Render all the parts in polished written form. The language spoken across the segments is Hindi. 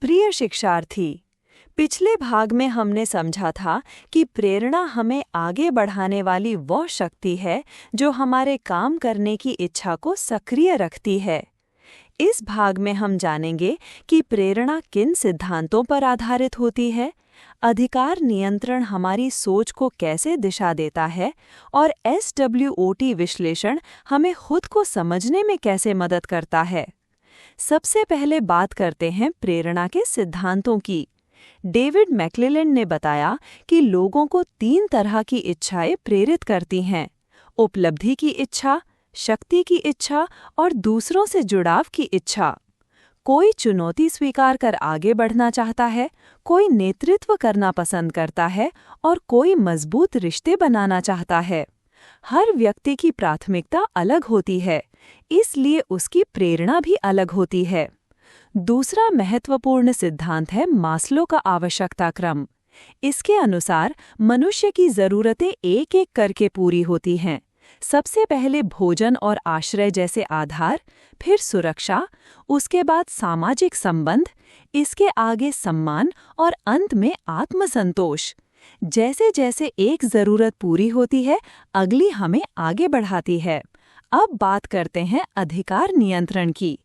प्रिय शिक्षार्थी, पिछले भाग में हमने समझा था कि प्रेरणा हमें आगे बढ़ाने वाली वह शक्ति है जो हमारे काम करने की इच्छा को सक्रिय रखती है। इस भाग में हम जानेंगे कि प्रेरणा किन सिद्धांतों पर आधारित होती है, अधिकार नियंत्रण हमारी सोच को कैसे दिशा देता है और SWOT विश्लेषण हमें खुद को समझने में कैसे मदद करता है। सबसे पहले बात करते हैं प्रेरणा के सिद्धांतों की। डेविड मैक्लेलैंड ने बताया कि लोगों को 3 तरह की इच्छाएं प्रेरित करती हैं: उपलब्धि की इच्छा, शक्ति की इच्छा और दूसरों से जुड़ाव की इच्छा। कोई चुनौती स्वीकार कर आगे बढ़ना चाहता है, कोई नेतृत्व करना पसंद करता है और कोई मजबूत रिश्ते बनाना चाहता है। हर व्यक्ति की प्राथमिकता अलग होती है, इसलिए उसकी प्रेरणा भी अलग होती है। दूसरा महत्वपूर्ण सिद्धांत है मास्लो का आवश्यकता क्रम। इसके अनुसार मनुष्य की ज़रूरतें एक-एक करके पूरी होती हैं। सबसे पहले भोजन और आश्रय जैसे आधार, फिर सुरक्षा, उसके बाद सामाजिक संबंध, इसके आगे सम्मान और अंत में आत्मसंतोष। जैसे जैसे एक ज़रूरत पूरी होती है, अगली हमें आगे बढ़ाती है। अब बात करते हैं अधिकार नियंत्रण की।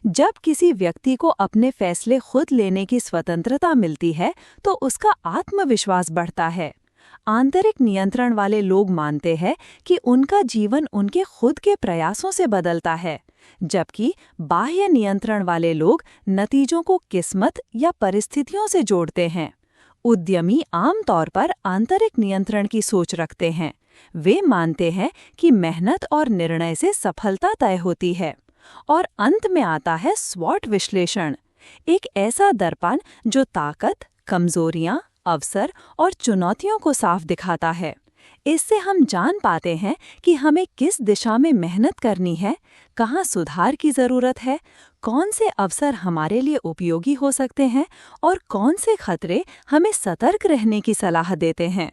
जब किसी व्यक्ति को अपने फैसले खुद लेने की स्वतंत्रता मिलती है, तो उसका आत्मविश्वास बढ़ता है। आंतरिक नियंत्रण वाले लोग मानते हैं कि उनका जीवन उनके खुद के प्रयासों से बदलता है, जबकि बाह्य नियंत्रण वाले लोग नतीजों को किस्मत या परिस्थितियों से जोड़ते हैं। उद्यमी आमतौर पर आंतरिक नियंत्रण की सोच रखते हैं। वे मानते हैं कि मेहनत और निर्णय से सफलता तय होती है। और अंत में आता है स्वॉट विश्लेषण, एक ऐसा दर्पण जो ताकत, कमजोरियां, अवसर और चुनौतियों को साफ दिखाता है। इससे हम जान पाते हैं कि हमें किस दिशा में मेहनत करनी है, कहाँ सुधार की ज़रूरत है, कौन से अवसर हमारे लिए उपयोगी हो सकते हैं और कौन से खतरे हमें सतर्क रहने की सलाह देते हैं।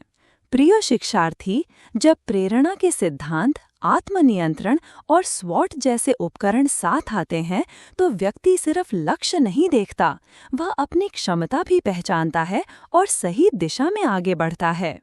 प्रिय शिक्षार्थी, जब प्रेरणा के सिद्धांत, आत्मनियंत्रण और स्वॉट जैसे उपकरण साथ आते हैं, तो व्यक्ति सिर्फ लक्ष्य नहीं देखता, वह अपनी क्षमता भी पहचानता है और सही दिशा में आगे बढ़ता है।